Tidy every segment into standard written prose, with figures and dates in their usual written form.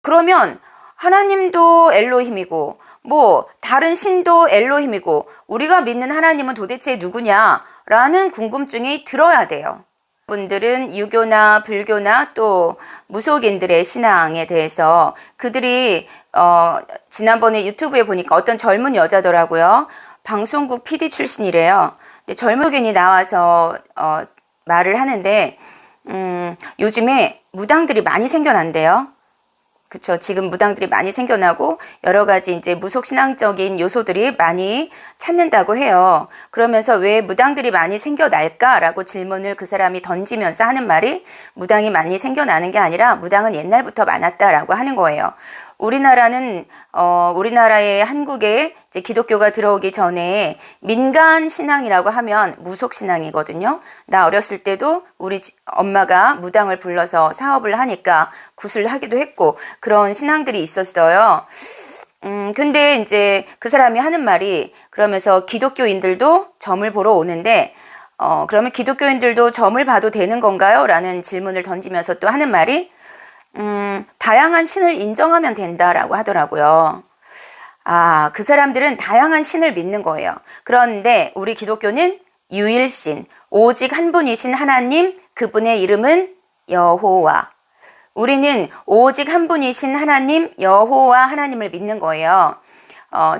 그러면 하나님도 엘로힘이고 뭐 다른 신도 엘로힘이고 우리가 믿는 하나님은 도대체 누구냐라는 궁금증이 들어야 돼요. 분들은 유교나 불교나 또 무속인들의 신앙에 대해서 그들이 지난번에 유튜브에 보니까 어떤 젊은 여자더라고요. 방송국 PD 출신이래요. 근데 젊은이들이 나와서 말을 하는데 요즘에 무당들이 많이 생겨난대요. 그쵸. 지금 무당들이 많이 생겨나고 여러 가지 이제 무속신앙적인 요소들이 많이 찾는다고 해요. 그러면서 왜 무당들이 많이 생겨날까라고 질문을 그 사람이 던지면서 하는 말이 무당이 많이 생겨나는 게 아니라 무당은 옛날부터 많았다라고 하는 거예요. 우리나라는 우리나라의 한국에 이제 기독교가 들어오기 전에 민간 신앙이라고 하면 무속 신앙이거든요. 나 어렸을 때도 우리 엄마가 무당을 불러서 사업을 하니까 굿을 하기도 했고 그런 신앙들이 있었어요. 근데 이제 그 사람이 하는 말이 그러면서 기독교인들도 점을 보러 오는데 그러면 기독교인들도 점을 봐도 되는 건가요? 라는 질문을 던지면서 또 하는 말이 다양한 신을 인정하면 된다라고 하더라고요. 아, 그 사람들은 다양한 신을 믿는 거예요. 그런데 우리 기독교는 유일신, 오직 한 분이신 하나님, 그분의 이름은 여호와. 우리는 오직 한 분이신 하나님, 여호와 하나님을 믿는 거예요.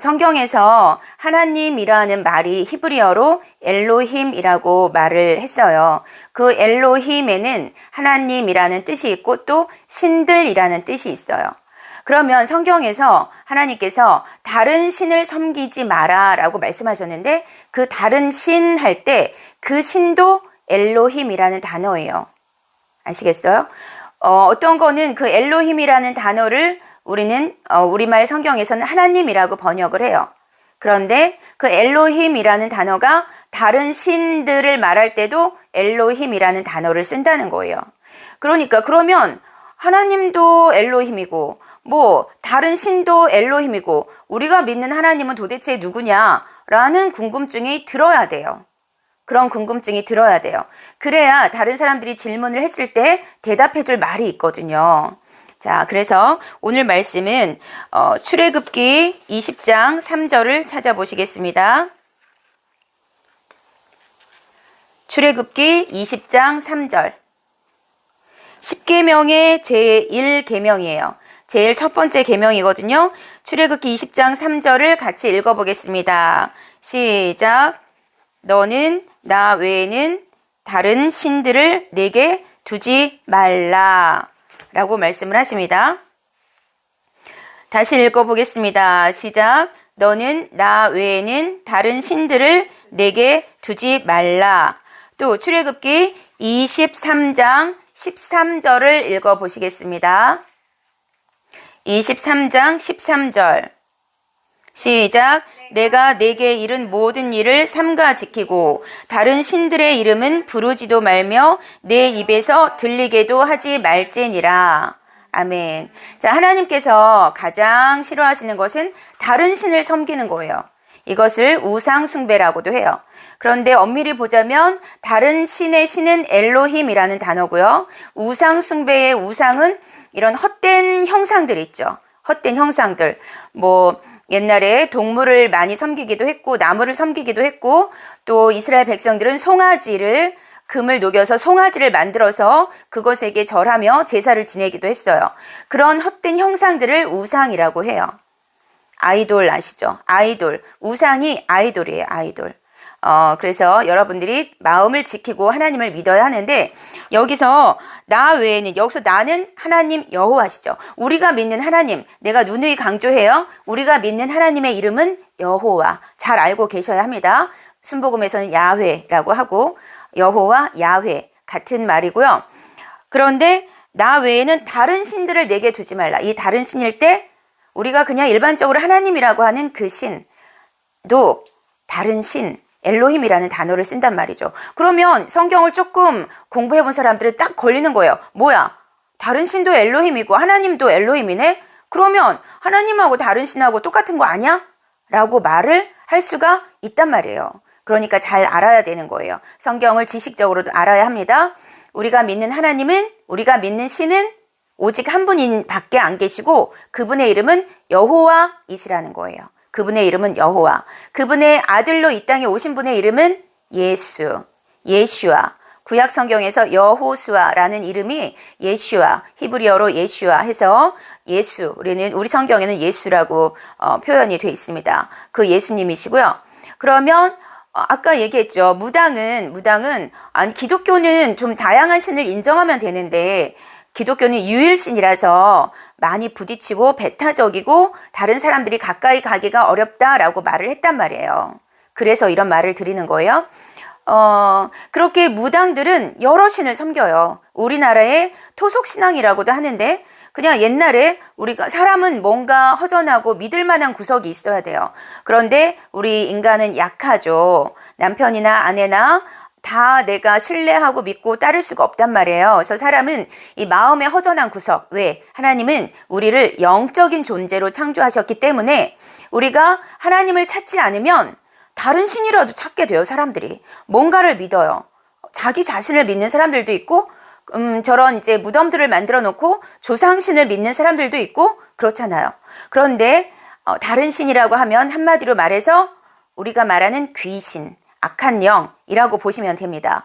성경에서 하나님이라는 말이 히브리어로 엘로힘이라고 말을 했어요. 그 엘로힘에는 하나님이라는 뜻이 있고 또 신들이라는 뜻이 있어요. 그러면 성경에서 하나님께서 다른 신을 섬기지 마라 라고 말씀하셨는데 그 다른 신 할 때 그 신도 엘로힘이라는 단어예요. 아시겠어요? 어떤 거는 그 엘로힘이라는 단어를 우리는 우리말 성경에서는 하나님이라고 번역을 해요. 그런데 그 엘로힘이라는 단어가 다른 신들을 말할 때도 엘로힘이라는 단어를 쓴다는 거예요. 그러니까 그러면 하나님도 엘로힘이고 뭐 다른 신도 엘로힘이고 우리가 믿는 하나님은 도대체 누구냐라는 궁금증이 들어야 돼요. 그런 궁금증이 들어야 돼요. 그래야 다른 사람들이 질문을 했을 때 대답해 줄 말이 있거든요. 자, 그래서 오늘 말씀은 출애굽기 20장 3절을 찾아보시겠습니다. 출애굽기 20장 3절. 10계명의 제1계명이에요. 제일 첫 번째 계명이거든요. 출애굽기 20장 3절을 같이 읽어보겠습니다. 시작. 너는 나 외에는 다른 신들을 내게 두지 말라 라고 말씀을 하십니다. 다시 읽어보겠습니다. 시작. 너는 나 외에는 다른 신들을 내게 두지 말라. 또 출애굽기 23장 13절을 읽어보시겠습니다. 23장 13절 시작. 내가 내게 이른 모든 일을 삼가 지키고 다른 신들의 이름은 부르지도 말며 내 입에서 들리게도 하지 말지니라. 아멘. 자, 하나님께서 가장 싫어하시는 것은 다른 신을 섬기는 거예요. 이것을 우상 숭배라고도 해요. 그런데 엄밀히 보자면 다른 신의 신은 엘로힘이라는 단어고요. 우상 숭배의 우상은 이런 헛된 형상들 있죠. 헛된 형상들. 뭐 옛날에 동물을 많이 섬기기도 했고 나무를 섬기기도 했고 또 이스라엘 백성들은 송아지를 금을 녹여서 송아지를 만들어서 그것에게 절하며 제사를 지내기도 했어요. 그런 헛된 형상들을 우상이라고 해요. 아이돌 아시죠? 아이돌. 우상이 아이돌이에요. 아이돌. 그래서 여러분들이 마음을 지키고 하나님을 믿어야 하는데 여기서 나 외에는 여기서 나는 하나님 여호와시죠. 우리가 믿는 하나님, 내가 누누이 강조해요. 우리가 믿는 하나님의 이름은 여호와. 잘 알고 계셔야 합니다. 순복음에서는 야훼라고 하고 여호와, 야훼 같은 말이고요. 그런데 나 외에는 다른 신들을 내게 두지 말라. 이 다른 신일 때 우리가 그냥 일반적으로 하나님이라고 하는 그 신도 다른 신, 엘로힘이라는 단어를 쓴단 말이죠. 그러면 성경을 조금 공부해본 사람들은 딱 걸리는 거예요. 뭐야? 다른 신도 엘로힘이고 하나님도 엘로힘이네? 그러면 하나님하고 다른 신하고 똑같은 거 아니야? 라고 말을 할 수가 있단 말이에요. 그러니까 잘 알아야 되는 거예요. 성경을 지식적으로도 알아야 합니다. 우리가 믿는 하나님은, 우리가 믿는 신은 오직 한 분인 밖에 안 계시고 그분의 이름은 여호와이시라는 거예요. 그분의 이름은 여호와. 그분의 아들로 이 땅에 오신 분의 이름은 예수, 예슈아. 구약 성경에서 여호수아라는 이름이 예슈아, 히브리어로 예슈아 해서 예수, 우리 성경에는 예수라고 표현이 되어 있습니다. 그 예수님이시고요. 그러면 아까 얘기했죠. 무당은 아니 기독교는 좀 다양한 신을 인정하면 되는데 기독교는 유일신이라서 많이 부딪히고 배타적이고 다른 사람들이 가까이 가기가 어렵다라고 말을 했단 말이에요. 그래서 이런 말을 드리는 거예요. 그렇게 무당들은 여러 신을 섬겨요. 우리나라의 토속신앙이라고도 하는데 그냥 옛날에 우리가 사람은 뭔가 허전하고 믿을 만한 구석이 있어야 돼요. 그런데 우리 인간은 약하죠. 남편이나 아내나 다 내가 신뢰하고 믿고 따를 수가 없단 말이에요. 그래서 사람은 이 마음의 허전한 구석, 왜? 하나님은 우리를 영적인 존재로 창조하셨기 때문에 우리가 하나님을 찾지 않으면 다른 신이라도 찾게 돼요. 사람들이 뭔가를 믿어요. 자기 자신을 믿는 사람들도 있고 저런 이제 무덤들을 만들어 놓고 조상신을 믿는 사람들도 있고 그렇잖아요. 그런데 다른 신이라고 하면 한마디로 말해서 우리가 말하는 귀신, 악한 영이라고 보시면 됩니다.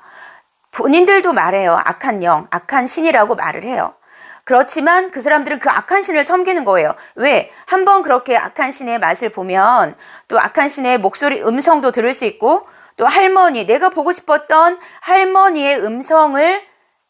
본인들도 말해요. 악한 영, 악한 신이라고 말을 해요. 그렇지만 그 사람들은 그 악한 신을 섬기는 거예요. 왜? 한번 그렇게 악한 신의 맛을 보면 또 악한 신의 목소리, 음성도 들을 수 있고 또 할머니, 내가 보고 싶었던 할머니의 음성을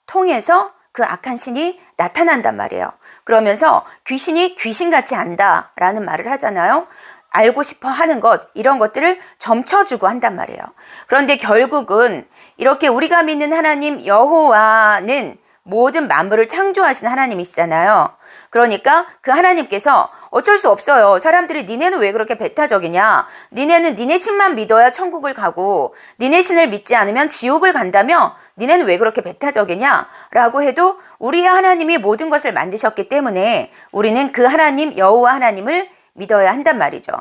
통해서 그 악한 신이 나타난단 말이에요. 그러면서 귀신이 귀신같이 안다라는 말을 하잖아요. 알고 싶어 하는 것, 이런 것들을 점쳐주고 한단 말이에요. 그런데 결국은 이렇게 우리가 믿는 하나님 여호와는 모든 만물을 창조하신 하나님이시잖아요. 그러니까 그 하나님께서 어쩔 수 없어요. 사람들이 니네는 왜 그렇게 배타적이냐? 니네는 니네 신만 믿어야 천국을 가고 니네 신을 믿지 않으면 지옥을 간다며? 니네는 왜 그렇게 배타적이냐? 라고 해도 우리의 하나님이 모든 것을 만드셨기 때문에 우리는 그 하나님 여호와 하나님을 믿어야 한단 말이죠.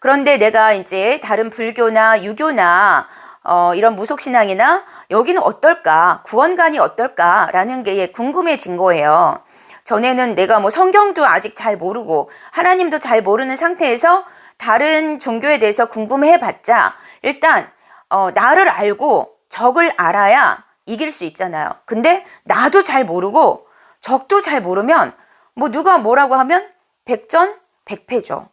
그런데 내가 이제 다른 불교나 유교나 이런 무속신앙이나 여기는 어떨까? 구원관이 어떨까라는 게 궁금해진 거예요. 전에는 내가 뭐 성경도 아직 잘 모르고 하나님도 잘 모르는 상태에서 다른 종교에 대해서 궁금해봤자 일단 나를 알고 적을 알아야 이길 수 있잖아요. 근데 나도 잘 모르고 적도 잘 모르면 뭐 누가 뭐라고 하면 백전백패죠.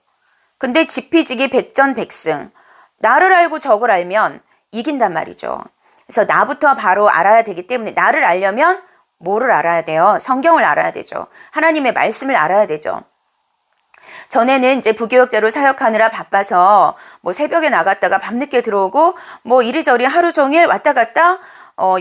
근데 지피지기 백전백승. 나를 알고 적을 알면 이긴단 말이죠. 그래서 나부터 바로 알아야 되기 때문에 나를 알려면 뭐를 알아야 돼요? 성경을 알아야 되죠. 하나님의 말씀을 알아야 되죠. 전에는 이제 부교육자로 사역하느라 바빠서 뭐 새벽에 나갔다가 밤늦게 들어오고 뭐 이리저리 하루 종일 왔다 갔다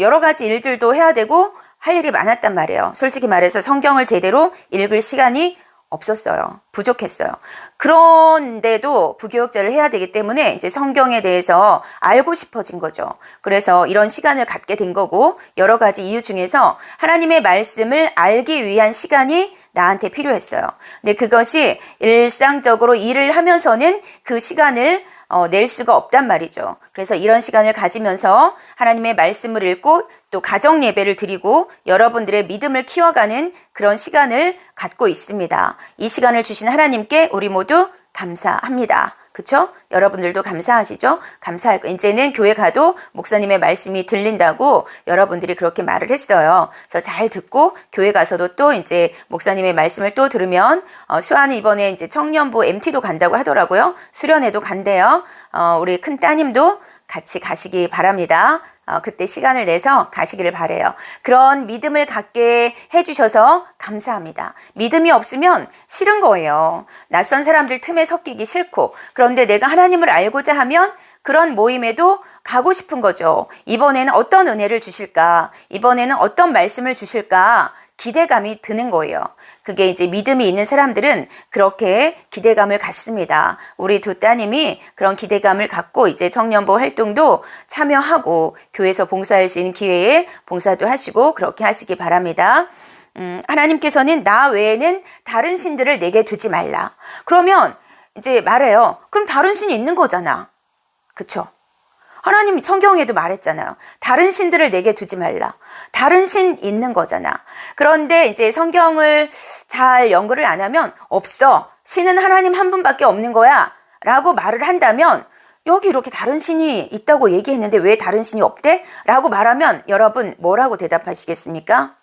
여러 가지 일들도 해야 되고 할 일이 많았단 말이에요. 솔직히 말해서 성경을 제대로 읽을 시간이 없었어요. 부족했어요. 그런데도 부교육자를 해야 되기 때문에 이제 성경에 대해서 알고 싶어진 거죠. 그래서 이런 시간을 갖게 된 거고 여러 가지 이유 중에서 하나님의 말씀을 알기 위한 시간이 나한테 필요했어요. 근데 그것이 일상적으로 일을 하면서는 그 시간을 낼 수가 없단 말이죠. 그래서 이런 시간을 가지면서 하나님의 말씀을 읽고 또 가정 예배를 드리고 여러분들의 믿음을 키워가는 그런 시간을 갖고 있습니다. 이 시간을 주신 하나님께 우리 모두 감사합니다. 그쵸? 여러분들도 감사하시죠? 감사할 거. 이제는 교회 가도 목사님의 말씀이 들린다고 여러분들이 그렇게 말을 했어요. 그래서 잘 듣고 교회 가서도 또 이제 목사님의 말씀을 또 들으면 수아는 이번에 이제 청년부 MT도 간다고 하더라고요. 수련회도 간대요. 우리 큰 따님도 같이 가시기 바랍니다. 그때 시간을 내서 가시기를 바래요. 그런 믿음을 갖게 해주셔서 감사합니다. 믿음이 없으면 싫은 거예요. 낯선 사람들 틈에 섞이기 싫고 그런데 내가 하나님을 알고자 하면 그런 모임에도 가고 싶은 거죠. 이번에는 어떤 은혜를 주실까? 이번에는 어떤 말씀을 주실까? 기대감이 드는 거예요. 그게 이제 믿음이 있는 사람들은 그렇게 기대감을 갖습니다. 우리 두 따님이 그런 기대감을 갖고 이제 청년부 활동도 참여하고 교회에서 봉사할 수 있는 기회에 봉사도 하시고 그렇게 하시기 바랍니다. 하나님께서는 나 외에는 다른 신들을 내게 두지 말라. 그러면 이제 말해요. 그럼 다른 신이 있는 거잖아. 그쵸? 하나님 성경에도 말했잖아요. 다른 신들을 내게 두지 말라. 다른 신 있는 거잖아. 그런데 이제 성경을 잘 연구를 안 하면 없어. 신은 하나님 한 분밖에 없는 거야. 라고 말을 한다면 여기 이렇게 다른 신이 있다고 얘기했는데 왜 다른 신이 없대? 라고 말하면 여러분 뭐라고 대답하시겠습니까?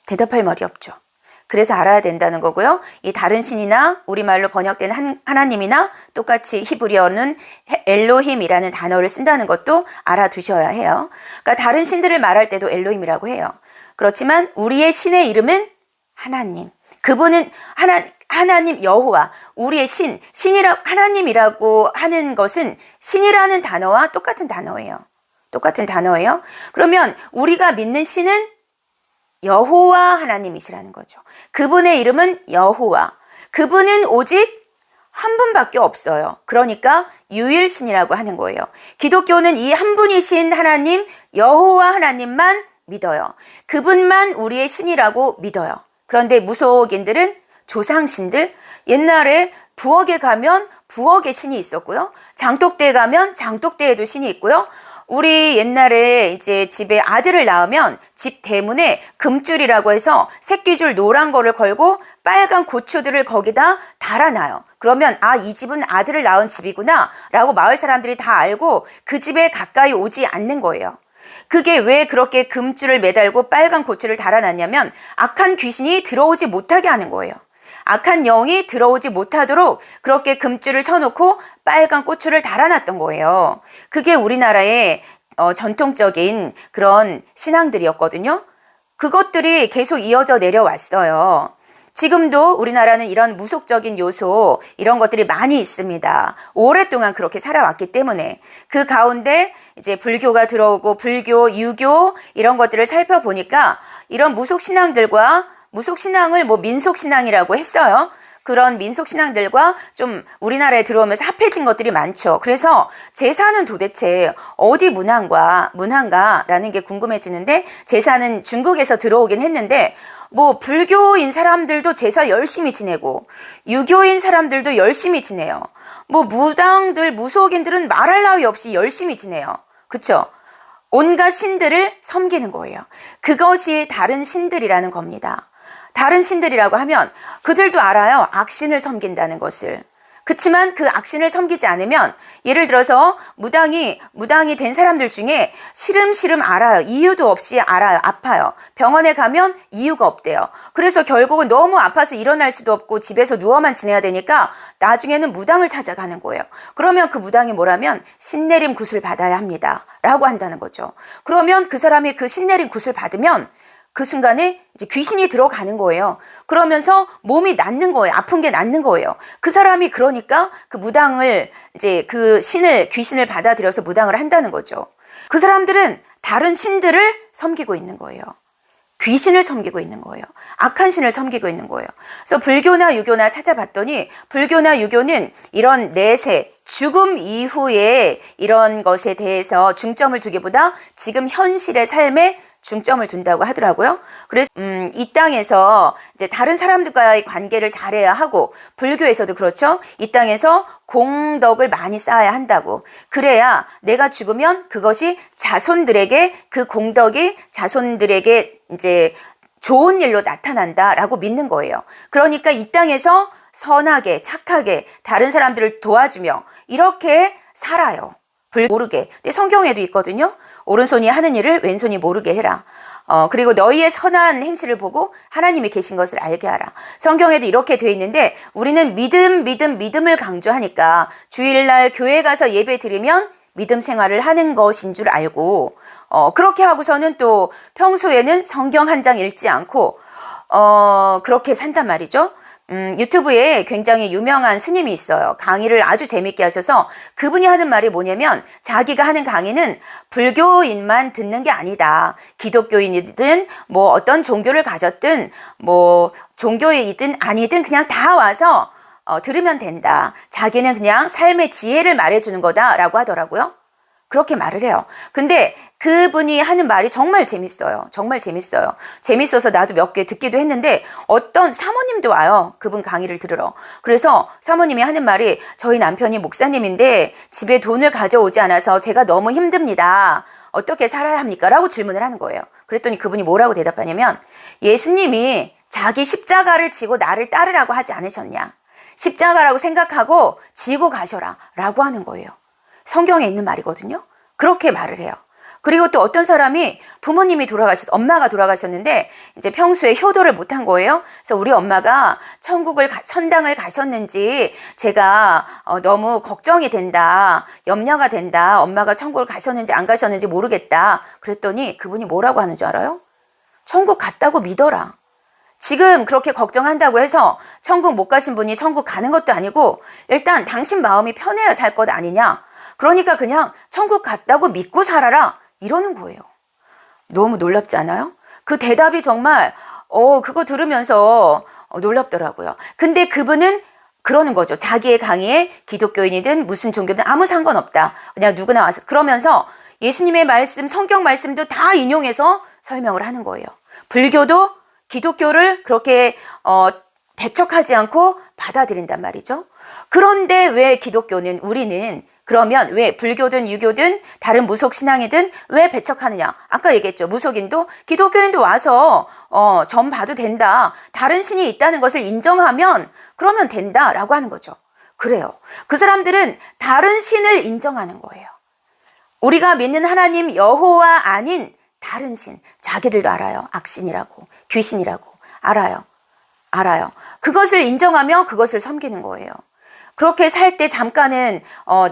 대답할 말이 없죠. 그래서 알아야 된다는 거고요. 이 다른 신이나 우리말로 번역된 하나님이나 똑같이 히브리어는 엘로힘이라는 단어를 쓴다는 것도 알아두셔야 해요. 그러니까 다른 신들을 말할 때도 엘로힘이라고 해요. 그렇지만 우리의 신의 이름은 하나님. 그분은 하나님 여호와, 우리의 하나님이라고 하는 것은 신이라는 단어와 똑같은 단어예요. 똑같은 단어예요. 그러면 우리가 믿는 신은 여호와 하나님이시라는 거죠. 그분의 이름은 여호와. 그분은 오직 한 분밖에 없어요. 그러니까 유일신이라고 하는 거예요. 기독교는 이 한 분이신 하나님, 여호와 하나님만 믿어요. 그분만 우리의 신이라고 믿어요. 그런데 무속인들은 조상신들, 옛날에 부엌에 가면 부엌에 신이 있었고요. 장독대에 가면 장독대에도 신이 있고요. 우리 옛날에 이제 집에 아들을 낳으면 집 대문에 금줄이라고 해서 새끼줄 노란 거를 걸고 빨간 고추들을 거기다 달아놔요. 그러면 이 집은 아들을 낳은 집이구나 라고 마을 사람들이 다 알고 그 집에 가까이 오지 않는 거예요. 그게 왜 그렇게 금줄을 매달고 빨간 고추를 달아놨냐면 악한 귀신이 들어오지 못하게 하는 거예요. 악한 영이 들어오지 못하도록 그렇게 금줄을 쳐놓고 빨간 고추를 달아놨던 거예요. 그게 우리나라의 전통적인 그런 신앙들이었거든요. 그것들이 계속 이어져 내려왔어요. 지금도 우리나라는 이런 무속적인 요소 이런 것들이 많이 있습니다. 오랫동안 그렇게 살아왔기 때문에 그 가운데 이제 불교가 들어오고 불교, 유교 이런 것들을 살펴보니까 이런 무속신앙들과 무속신앙을 민속신앙이라고 했어요. 그런 민속신앙들과 좀 우리나라에 들어오면서 합해진 것들이 많죠. 그래서 제사는 도대체 어디 문화인가라는 게 궁금해지는데 제사는 중국에서 들어오긴 했는데 불교인 사람들도 제사 열심히 지내고 유교인 사람들도 열심히 지내요. 무당들, 무속인들은 말할 나위 없이 열심히 지내요. 그쵸? 온갖 신들을 섬기는 거예요. 그것이 다른 신들이라는 겁니다. 다른 신들이라고 하면 그들도 알아요. 악신을 섬긴다는 것을. 그렇지만 그 악신을 섬기지 않으면 예를 들어서 무당이 된 사람들 중에 시름시름 알아요. 이유도 없이 알아요. 아파요. 병원에 가면 이유가 없대요. 그래서 결국은 너무 아파서 일어날 수도 없고 집에서 누워만 지내야 되니까 나중에는 무당을 찾아가는 거예요. 그러면 그 무당이 뭐라면 신내림 굿을 받아야 합니다. 라고 한다는 거죠. 그러면 그 사람이 그 신내림 굿을 받으면 그 순간에 이제 귀신이 들어가는 거예요. 그러면서 몸이 낫는 거예요. 아픈 게 낫는 거예요. 그 사람이 그러니까 그 무당을 이제 그 귀신을 받아들여서 무당을 한다는 거죠. 그 사람들은 다른 신들을 섬기고 있는 거예요. 귀신을 섬기고 있는 거예요. 악한 신을 섬기고 있는 거예요. 그래서 불교나 유교나 찾아봤더니 불교나 유교는 이런 내세, 죽음 이후에 이런 것에 대해서 중점을 두기보다 지금 현실의 삶에 중점을 둔다고 하더라고요. 그래서 이 땅에서 이제 다른 사람들과의 관계를 잘해야 하고 불교에서도 그렇죠. 이 땅에서 공덕을 많이 쌓아야 한다고. 그래야 내가 죽으면 그것이 자손들에게 그 공덕이 자손들에게 이제 좋은 일로 나타난다라고 믿는 거예요. 그러니까 이 땅에서 선하게 착하게 다른 사람들을 도와주며 이렇게 살아요. 모르게. 근데 성경에도 있거든요. 오른손이 하는 일을 왼손이 모르게 해라. 그리고 너희의 선한 행실을 보고 하나님이 계신 것을 알게 하라. 성경에도 이렇게 돼 있는데 우리는 믿음을 강조하니까 주일날 교회 가서 예배 드리면 믿음 생활을 하는 것인 줄 알고 그렇게 하고서는 또 평소에는 성경 한 장 읽지 않고 그렇게 산단 말이죠. 유튜브에 굉장히 유명한 스님이 있어요. 강의를 아주 재밌게 하셔서 그분이 하는 말이 뭐냐면 자기가 하는 강의는 불교인만 듣는 게 아니다. 기독교인이든 어떤 종교를 가졌든 종교이든 아니든 그냥 다 와서 들으면 된다. 자기는 그냥 삶의 지혜를 말해주는 거다라고 하더라고요. 그렇게 말을 해요. 근데 그분이 하는 말이 정말 재밌어요. 정말 재밌어요. 재밌어서 나도 몇 개 듣기도 했는데 어떤 사모님도 와요. 그분 강의를 들으러. 그래서 사모님이 하는 말이 저희 남편이 목사님인데 집에 돈을 가져오지 않아서 제가 너무 힘듭니다. 어떻게 살아야 합니까? 라고 질문을 하는 거예요. 그랬더니 그분이 뭐라고 대답하냐면 예수님이 자기 십자가를 지고 나를 따르라고 하지 않으셨냐. 십자가라고 생각하고 지고 가셔라 라고 하는 거예요. 성경에 있는 말이거든요. 그렇게 말을 해요. 그리고 또 어떤 사람이 부모님이 엄마가 돌아가셨는데 이제 평소에 효도를 못한 거예요. 그래서 우리 엄마가 천당을 가셨는지 제가 너무 걱정이 된다. 염려가 된다. 엄마가 천국을 가셨는지 안 가셨는지 모르겠다. 그랬더니 그분이 뭐라고 하는 줄 알아요? 천국 갔다고 믿어라. 지금 그렇게 걱정한다고 해서 천국 못 가신 분이 천국 가는 것도 아니고 일단 당신 마음이 편해야 살 것 아니냐. 그러니까 그냥 천국 갔다고 믿고 살아라. 이러는 거예요. 너무 놀랍지 않아요? 그 대답이 정말 그거 들으면서 놀랍더라고요. 근데 그분은 그러는 거죠. 자기의 강의에 기독교인이든 무슨 종교든 아무 상관없다. 그냥 누구나 와서 그러면서 예수님의 말씀, 성경 말씀도 다 인용해서 설명을 하는 거예요. 불교도 기독교를 그렇게 배척하지 않고 받아들인단 말이죠. 그런데 왜 우리는 그러면 왜 불교든 유교든 다른 무속 신앙이든 왜 배척하느냐? 아까 얘기했죠. 무속인도 기독교인도 와서 점 봐도 된다. 다른 신이 있다는 것을 인정하면 그러면 된다라고 하는 거죠. 그래요. 그 사람들은 다른 신을 인정하는 거예요. 우리가 믿는 하나님 여호와 아닌 다른 신, 자기들도 알아요. 악신이라고, 귀신이라고 알아요. 그것을 인정하며 그것을 섬기는 거예요. 그렇게 살 때 잠깐은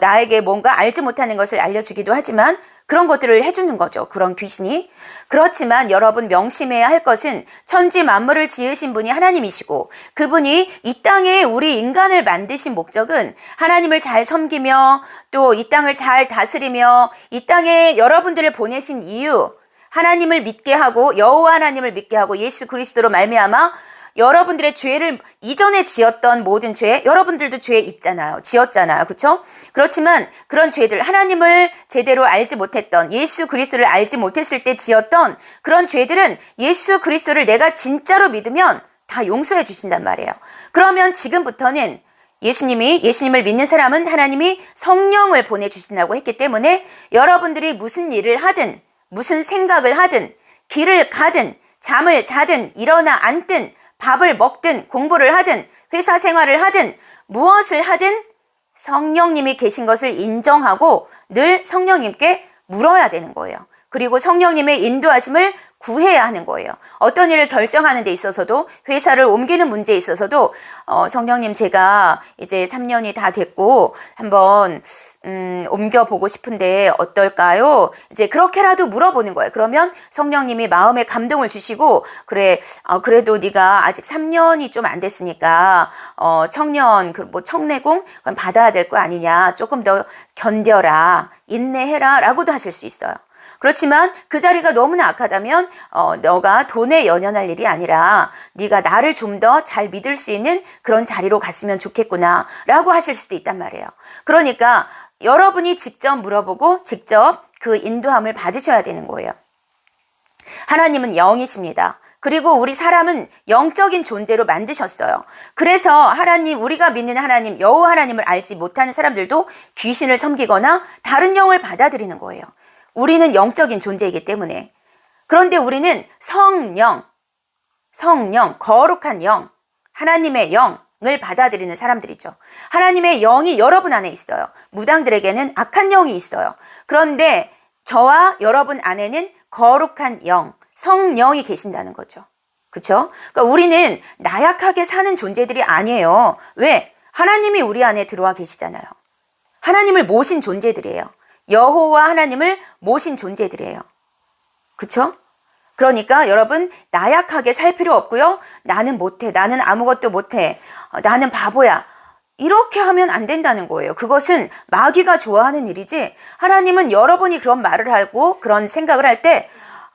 나에게 뭔가 알지 못하는 것을 알려주기도 하지만 그런 것들을 해주는 거죠. 그런 귀신이. 그렇지만 여러분 명심해야 할 것은 천지 만물을 지으신 분이 하나님이시고 그분이 이 땅에 우리 인간을 만드신 목적은 하나님을 잘 섬기며 또 이 땅을 잘 다스리며 이 땅에 여러분들을 보내신 이유 하나님을 믿게 하고 여호와 하나님을 믿게 하고 예수 그리스도로 말미암아 여러분들의 죄를 이전에 지었던 모든 죄, 여러분들도 죄 있잖아요. 지었잖아요. 그렇죠? 그렇지만 그런 죄들, 하나님을 제대로 알지 못했던, 예수 그리스도를 알지 못했을 때 지었던 그런 죄들은 예수 그리스도를 내가 진짜로 믿으면 다 용서해 주신단 말이에요. 그러면 지금부터는 예수님을 믿는 사람은 하나님이 성령을 보내주신다고 했기 때문에 여러분들이 무슨 일을 하든, 무슨 생각을 하든, 길을 가든, 잠을 자든, 일어나 앉든, 밥을 먹든 공부를 하든 회사 생활을 하든 무엇을 하든 성령님이 계신 것을 인정하고 늘 성령님께 물어야 되는 거예요. 그리고 성령님의 인도하심을 구해야 하는 거예요. 어떤 일을 결정하는 데 있어서도 회사를 옮기는 문제에 있어서도 성령님 제가 이제 3년이 다 됐고 한번 옮겨보고 싶은데 어떨까요? 이제 그렇게라도 물어보는 거예요. 그러면 성령님이 마음에 감동을 주시고 그래 그래도 네가 아직 3년이 좀 안 됐으니까 청년 청내공 그건 받아야 될 거 아니냐. 조금 더 견뎌라. 인내해라 라고도 하실 수 있어요. 그렇지만 그 자리가 너무나 악하다면 너가 돈에 연연할 일이 아니라 네가 나를 좀 더 잘 믿을 수 있는 그런 자리로 갔으면 좋겠구나 라고 하실 수도 있단 말이에요. 그러니까 여러분이 직접 물어보고 직접 그 인도함을 받으셔야 되는 거예요. 하나님은 영이십니다. 그리고 우리 사람은 영적인 존재로 만드셨어요. 그래서 우리가 믿는 하나님, 여호와 하나님을 알지 못하는 사람들도 귀신을 섬기거나 다른 영을 받아들이는 거예요. 우리는 영적인 존재이기 때문에. 그런데 우리는 성령, 거룩한 영, 하나님의 영을 받아들이는 사람들이죠. 하나님의 영이 여러분 안에 있어요. 무당들에게는 악한 영이 있어요. 그런데 저와 여러분 안에는 거룩한 영, 성령이 계신다는 거죠. 그렇죠? 그러니까 우리는 나약하게 사는 존재들이 아니에요. 왜? 하나님이 우리 안에 들어와 계시잖아요. 하나님을 모신 존재들이에요. 여호와 하나님을 모신 존재들이에요. 그렇죠? 그러니까 여러분 나약하게 살 필요 없고요. 나는 못해. 나는 아무것도 못해. 나는 바보야. 이렇게 하면 안 된다는 거예요. 그것은 마귀가 좋아하는 일이지 하나님은 여러분이 그런 말을 하고 그런 생각을 할 때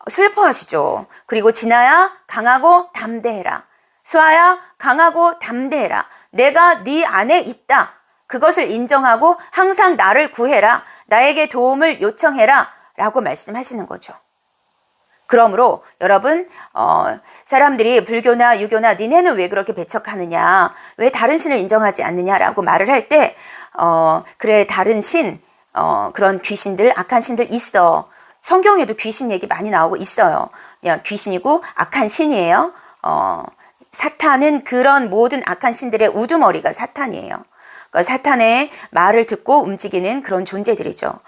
슬퍼하시죠. 그리고 진아야 강하고 담대해라. 수아야 강하고 담대해라. 내가 네 안에 있다. 그것을 인정하고 항상 나를 구해라. 나에게 도움을 요청해라. 라고 말씀하시는 거죠. 그러므로 여러분 사람들이 불교나 유교나 니네는 왜 그렇게 배척하느냐, 왜 다른 신을 인정하지 않느냐라고 말을 할 때 그래 다른 신 그런 귀신들 악한 신들 있어. 성경에도 귀신 얘기 많이 나오고 있어요. 그냥 귀신이고 악한 신이에요. 사탄은 그런 모든 악한 신들의 우두머리가 사탄이에요. 그러니까 사탄의 말을 듣고 움직이는 그런 존재들이죠.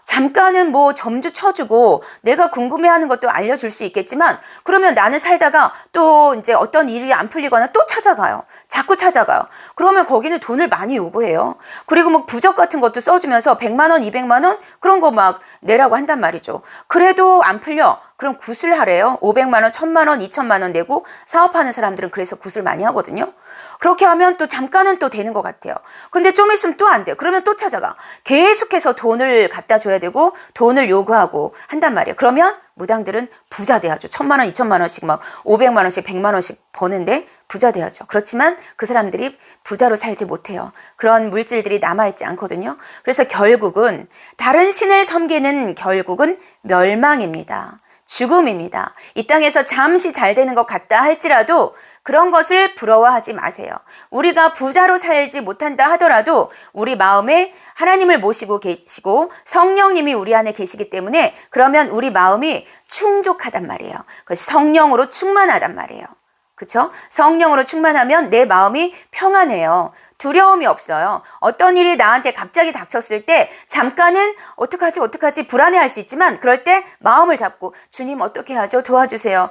잠깐은 뭐 점주 쳐주고 내가 궁금해하는 것도 알려줄 수 있겠지만 그러면 나는 살다가 또 이제 어떤 일이 안 풀리거나 또 찾아가요. 자꾸 찾아가요. 그러면 거기는 돈을 많이 요구해요. 그리고 뭐 부적 같은 것도 써주면서 100만 원, 200만 원 그런 거 막 내라고 한단 말이죠. 그래도 안 풀려. 그럼 굿을 하래요. 500만 원, 1000만 원, 2000만 원 내고 사업하는 사람들은 그래서 굿을 많이 하거든요. 그렇게 하면 또 잠깐은 또 되는 것 같아요. 근데 좀 있으면 또 안 돼요. 그러면 또 찾아가. 계속해서 돈을 갖다 줘야 되고 돈을 요구하고 한단 말이에요. 그러면 무당들은 부자 돼야죠. 1000만 원, 2000만 원씩 막 500만 원씩 100만 원씩 버는데 부자 돼야죠. 그렇지만 그 사람들이 부자로 살지 못해요. 그런 물질들이 남아있지 않거든요. 그래서 결국은 다른 신을 섬기는 결국은 멸망입니다. 죽음입니다. 이 땅에서 잠시 잘 되는 것 같다 할지라도 그런 것을 부러워하지 마세요. 우리가 부자로 살지 못한다 하더라도 우리 마음에 하나님을 모시고 계시고 성령님이 우리 안에 계시기 때문에 그러면 우리 마음이 충족하단 말이에요. 그래서 성령으로 충만하단 말이에요. 그렇죠? 성령으로 충만하면 내 마음이 평안해요. 두려움이 없어요. 어떤 일이 나한테 갑자기 닥쳤을 때 잠깐은 어떡하지 불안해할 수 있지만 그럴 때 마음을 잡고 주님 어떻게 하죠? 도와주세요.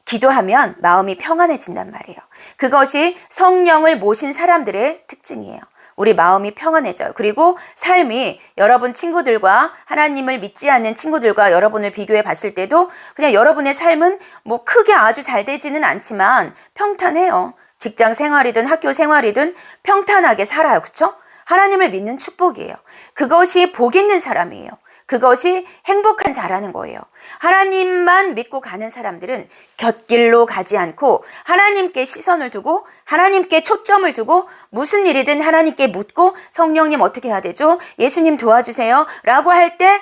기도하면 마음이 평안해진단 말이에요. 그것이 성령을 모신 사람들의 특징이에요. 우리 마음이 평안해져요. 그리고 삶이 여러분 친구들과 하나님을 믿지 않는 친구들과 여러분을 비교해 봤을 때도 그냥 여러분의 삶은 뭐 크게 아주 잘 되지는 않지만 평탄해요. 직장 생활이든 학교 생활이든 평탄하게 살아요. 그렇죠? 하나님을 믿는 축복이에요. 그것이 복 있는 사람이에요. 그것이 행복한 자라는 거예요. 하나님만 믿고 가는 사람들은 곁길로 가지 않고 하나님께 시선을 두고 하나님께 초점을 두고 무슨 일이든 하나님께 묻고 성령님 어떻게 해야 되죠? 예수님 도와주세요. 라고 할 때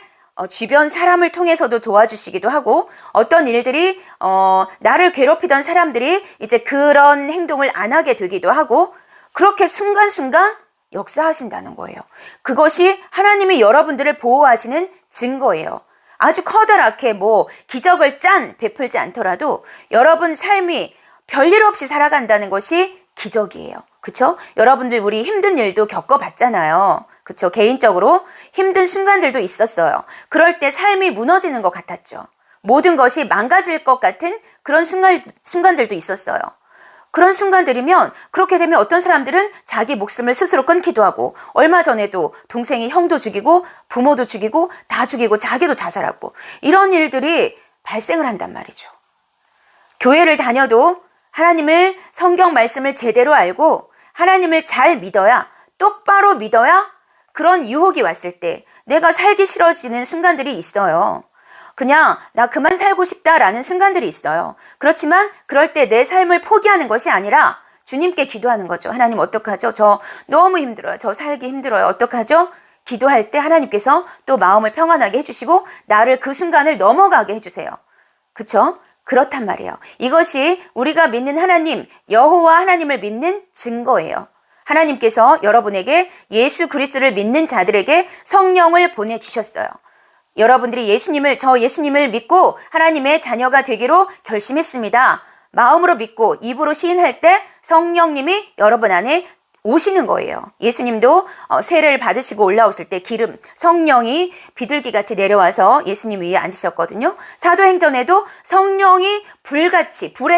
주변 사람을 통해서도 도와주시기도 하고 어떤 일들이 나를 괴롭히던 사람들이 이제 그런 행동을 안 하게 되기도 하고 그렇게 순간순간 역사하신다는 거예요. 그것이 하나님이 여러분들을 보호하시는 증거예요. 아주 커다랗게 뭐 기적을 베풀지 않더라도 여러분 삶이 별일 없이 살아간다는 것이 기적이에요. 그렇죠? 여러분들 우리 힘든 일도 겪어봤잖아요. 그렇죠? 개인적으로 힘든 순간들도 있었어요. 그럴 때 삶이 무너지는 것 같았죠. 모든 것이 망가질 것 같은 그런 순간들도 있었어요. 그런 순간들이면 그렇게 되면 어떤 사람들은 자기 목숨을 스스로 끊기도 하고 얼마 전에도 동생이 형도 죽이고 부모도 죽이고 다 죽이고 자기도 자살하고 이런 일들이 발생을 한단 말이죠. 교회를 다녀도 하나님을 성경 말씀을 제대로 알고 하나님을 잘 믿어야 똑바로 믿어야 그런 유혹이 왔을 때 내가 살기 싫어지는 순간들이 있어요. 그냥 나 그만 살고 싶다라는 순간들이 있어요. 그렇지만 그럴 때 내 삶을 포기하는 것이 아니라 주님께 기도하는 거죠. 하나님 어떡하죠? 저 너무 힘들어요. 저 살기 힘들어요. 어떡하죠? 기도할 때 하나님께서 또 마음을 평안하게 해주시고 나를 그 순간을 넘어가게 해주세요. 그렇죠? 그렇단 말이에요. 이것이 우리가 믿는 하나님, 여호와 하나님을 믿는 증거예요. 하나님께서 여러분에게 예수 그리스도를 믿는 자들에게 성령을 보내주셨어요. 여러분들이 저 예수님을 믿고 하나님의 자녀가 되기로 결심했습니다. 마음으로 믿고 입으로 시인할 때 성령님이 여러분 안에 오시는 거예요. 예수님도 세례를 받으시고 올라오실 때 기름, 성령이 비둘기같이 내려와서 예수님 위에 앉으셨거든요. 사도행전에도 성령이 불의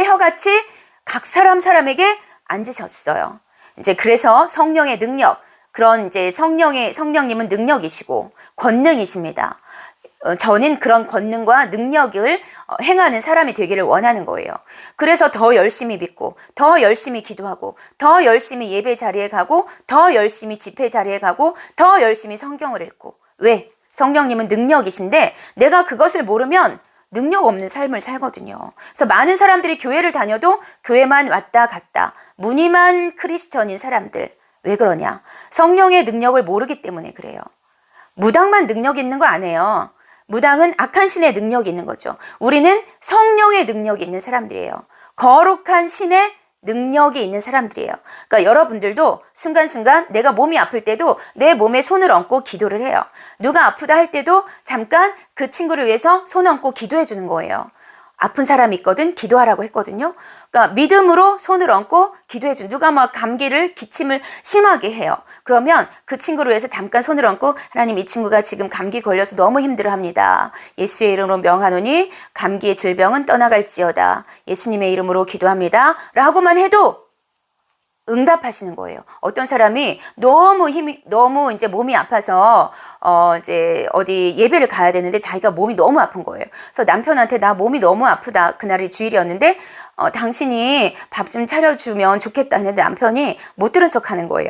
혀같이 각 사람에게 앉으셨어요. 이제 그래서 성령의 능력, 그런 이제 성령님은 능력이시고 권능이십니다. 저는 그런 권능과 능력을 행하는 사람이 되기를 원하는 거예요. 그래서 더 열심히 믿고 더 열심히 기도하고 더 열심히 예배 자리에 가고 더 열심히 집회 자리에 가고 더 열심히 성경을 읽고 왜? 성령님은 능력이신데 내가 그것을 모르면 능력 없는 삶을 살거든요. 그래서 많은 사람들이 교회를 다녀도 교회만 왔다 갔다 무늬만 크리스천인 사람들 왜 그러냐? 성령의 능력을 모르기 때문에 그래요. 무당만 능력 있는 거 아니에요. 무당은 악한 신의 능력이 있는 거죠. 우리는 성령의 능력이 있는 사람들이에요. 거룩한 신의 능력이 있는 사람들이에요. 그러니까 여러분들도 순간순간 내가 몸이 아플 때도 내 몸에 손을 얹고 기도를 해요. 누가 아프다 할 때도 잠깐 그 친구를 위해서 손 얹고 기도해 주는 거예요. 아픈 사람이 있거든 기도하라고 했거든요. 그러니까 믿음으로 손을 얹고 기도해 준 누가 막 감기를 기침을 심하게 해요. 그러면 그 친구를 위해서 잠깐 손을 얹고 하나님 이 친구가 지금 감기 걸려서 너무 힘들어합니다. 예수의 이름으로 명하노니 감기의 질병은 떠나갈지어다. 예수님의 이름으로 기도합니다. 라고만 해도 응답하시는 거예요. 어떤 사람이 너무 이제 몸이 아파서 이제 어디 예배를 가야 되는데 자기가 몸이 너무 아픈 거예요. 그래서 남편한테 나 몸이 너무 아프다. 그날이 주일이었는데 당신이 밥 좀 차려주면 좋겠다 했는데 남편이 못 들은 척 하는 거예요.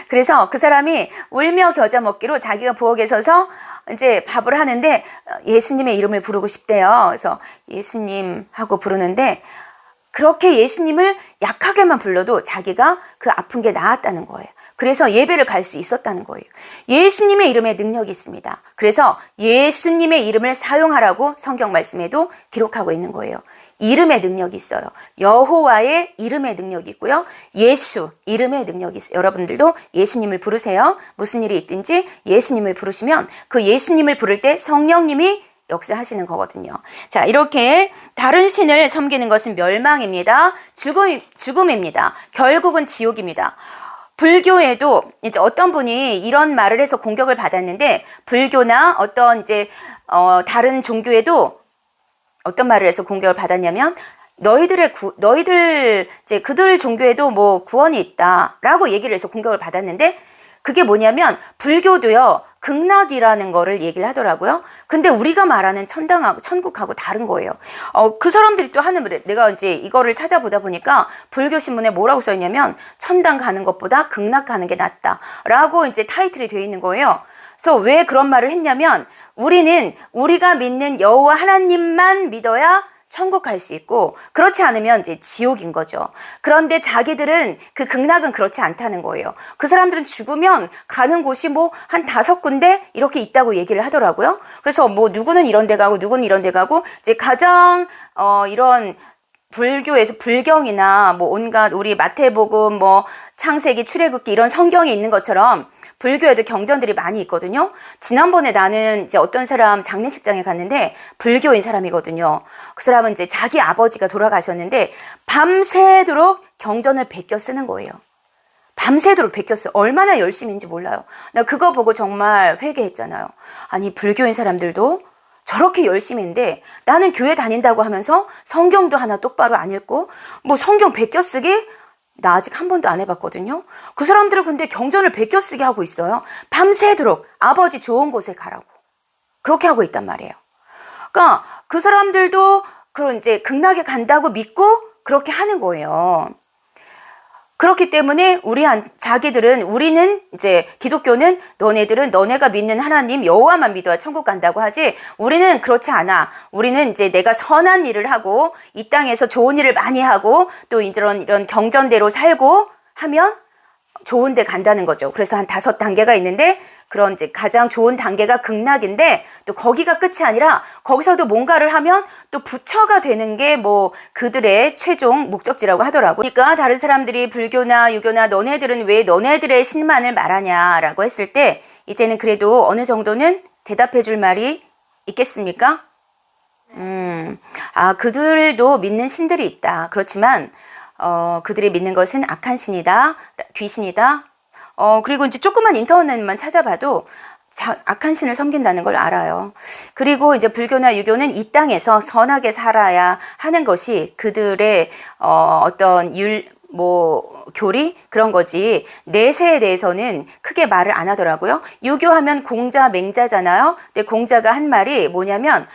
그래서 그 사람이 울며 겨자 먹기로 자기가 부엌에 서서 이제 밥을 하는데 예수님의 이름을 부르고 싶대요. 그래서 예수님 하고 부르는데 그렇게 예수님을 약하게만 불러도 자기가 그 아픈 게 나았다는 거예요. 그래서 예배를 갈 수 있었다는 거예요. 예수님의 이름에 능력이 있습니다. 그래서 예수님의 이름을 사용하라고 성경 말씀에도 기록하고 있는 거예요. 이름의 능력이 있어요. 여호와의 이름의 능력이 있고요. 예수 이름의 능력이 있어요. 여러분들도 예수님을 부르세요. 무슨 일이 있든지 예수님을 부르시면 그 예수님을 부를 때 성령님이 역사하시는 거거든요. 자, 이렇게 다른 신을 섬기는 것은 멸망입니다. 죽음입니다. 결국은 지옥입니다. 불교에도 이제 어떤 분이 이런 말을 해서 공격을 받았는데 불교나 어떤 이제 다른 종교에도 어떤 말을 해서 공격을 받았냐면 너희들 이제 그들 종교에도 뭐 구원이 있다라고 얘기를 해서 공격을 받았는데 그게 뭐냐면 불교도요 극락이라는 거를 얘기를 하더라고요. 근데 우리가 말하는 천당하고 천국하고 다른 거예요. 그 사람들이 또 하는 말에 내가 이제 이거를 찾아보다 보니까 불교 신문에 뭐라고 써 있냐면 천당 가는 것보다 극락 가는 게 낫다라고 이제 타이틀이 되어 있는 거예요. 그래서 왜 그런 말을 했냐면 우리가 믿는 여호와 하나님만 믿어야 천국 갈 수 있고 그렇지 않으면 이제 지옥인 거죠. 그런데 자기들은 그 극락은 그렇지 않다는 거예요. 그 사람들은 죽으면 가는 곳이 뭐 한 5군데 이렇게 있다고 얘기를 하더라고요. 그래서 뭐 누구는 이런 데 가고 누구는 이런 데 가고 이제 가장 이런 불교에서 불경이나 뭐 온갖 우리 마태복음 뭐 창세기 출애굽기 이런 성경이 있는 것처럼 불교에도 경전들이 많이 있거든요. 지난번에 나는 이제 어떤 사람 장례식장에 갔는데 불교인 사람이거든요. 그 사람은 이제 자기 아버지가 돌아가셨는데 밤새도록 경전을 베껴 쓰는 거예요. 밤새도록 베꼈어요. 얼마나 열심인지 몰라요. 나 그거 보고 정말 회개했잖아요. 아니 불교인 사람들도 저렇게 열심인데 나는 교회 다닌다고 하면서 성경도 하나 똑바로 안 읽고 뭐 성경 베껴 쓰기 나 아직 한 번도 안 해봤거든요. 그 사람들은 근데 경전을 베껴 쓰게 하고 있어요. 밤새도록 아버지 좋은 곳에 가라고 그렇게 하고 있단 말이에요. 그러니까 그 사람들도 그런 이제 극락에 간다고 믿고 그렇게 하는 거예요. 그렇기 때문에 우리는 이제 기독교는 너네가 믿는 하나님 여호와만 믿어야 천국 간다고 하지 우리는 그렇지 않아. 우리는 이제 내가 선한 일을 하고 이 땅에서 좋은 일을 많이 하고 또 이런 경전대로 살고 하면 좋은 데 간다는 거죠. 그래서 한 5단계가 있는데 그런 이제 가장 좋은 단계가 극락인데 또 거기가 끝이 아니라 거기서도 뭔가를 하면 또 부처가 되는 게 뭐 그들의 최종 목적지라고 하더라고요. 그러니까 다른 사람들이 불교나 유교나 너네들은 왜 너네들의 신만을 말하냐라고 했을 때 이제는 그래도 어느 정도는 대답해 줄 말이 있겠습니까? 그들도 믿는 신들이 있다. 그렇지만 그들이 믿는 것은 악한 신이다, 귀신이다. 그리고 이제 조그만 인터넷만 찾아봐도 악한 신을 섬긴다는 걸 알아요. 그리고 이제 불교나 유교는 이 땅에서 선하게 살아야 하는 것이 그들의 어떤 교리 그런 거지 내세에 대해서는 크게 말을 안 하더라고요. 유교하면 공자 맹자잖아요. 근데 공자가 한 말이 뭐냐면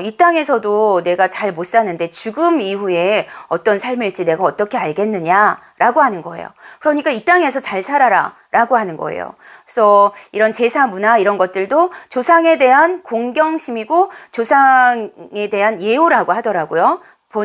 이 땅에서도 내가 잘 못 사는데 죽음 이후에 어떤 삶일지 내가 어떻게 알겠느냐라고 하는 거예요. 그러니까 이 땅에서 잘 살아라 라고 하는 거예요. 그래서 이런 제사 문화 이런 것들도 조상에 대한 공경심이고 조상에 대한 예우라고 하더라고요.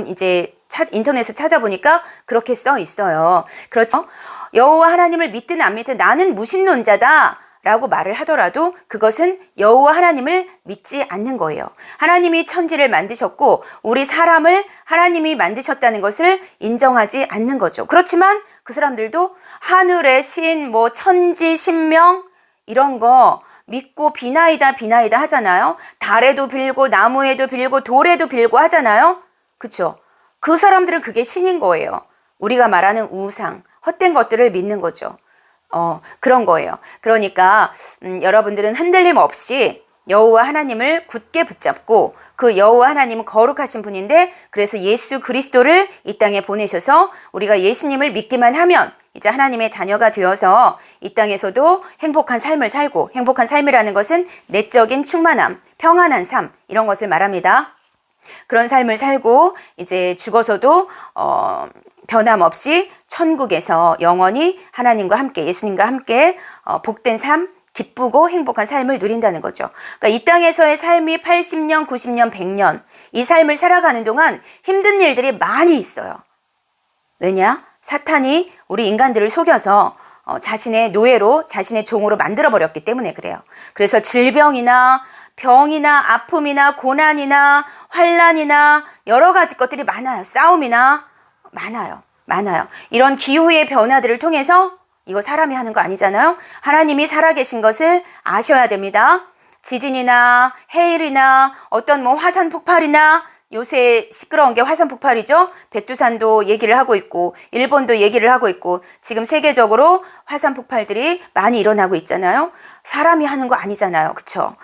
이제 인터넷에 찾아보니까 그렇게 써 있어요. 그렇죠? 여호와 하나님을 믿든 안 믿든 나는 무신론자다 라고 말을 하더라도 그것은 여호와 하나님을 믿지 않는 거예요. 하나님이 천지를 만드셨고 우리 사람을 하나님이 만드셨다는 것을 인정하지 않는 거죠. 그렇지만 그 사람들도 하늘의 신, 뭐 천지, 신명 이런 거 믿고 비나이다 비나이다 하잖아요. 달에도 빌고 나무에도 빌고 돌에도 빌고 하잖아요. 그렇죠? 그 사람들은 그게 신인 거예요. 우리가 말하는 우상, 헛된 것들을 믿는 거죠. 그런 거예요. 그러니까 여러분들은 흔들림 없이 여호와 하나님을 굳게 붙잡고 그 여호와 하나님은 거룩하신 분인데 그래서 예수 그리스도를 이 땅에 보내셔서 우리가 예수님을 믿기만 하면 이제 하나님의 자녀가 되어서 이 땅에서도 행복한 삶을 살고 행복한 삶이라는 것은 내적인 충만함, 평안한 삶 이런 것을 말합니다. 그런 삶을 살고 이제 죽어서도 변함없이 천국에서 영원히 하나님과 함께 예수님과 함께 복된 삶, 기쁘고 행복한 삶을 누린다는 거죠. 그러니까 이 땅에서의 삶이 80년, 90년, 100년 이 삶을 살아가는 동안 힘든 일들이 많이 있어요. 왜냐? 사탄이 우리 인간들을 속여서 자신의 노예로 자신의 종으로 만들어버렸기 때문에 그래요. 그래서 질병이나 병이나 아픔이나 고난이나 환난이나 여러 가지 것들이 많아요. 싸움이나 많아요. 이런 기후의 변화들을 통해서 이거 사람이 하는 거 아니잖아요. 하나님이 살아계신 것을 아셔야 됩니다. 지진이나 해일이나 어떤 뭐 화산 폭발이나 요새 시끄러운 게 화산 폭발이죠. 백두산도 얘기를 하고 있고 일본도 얘기를 하고 있고 지금 세계적으로 화산 폭발들이 많이 일어나고 있잖아요. 사람이 하는 거 아니잖아요. 그렇죠?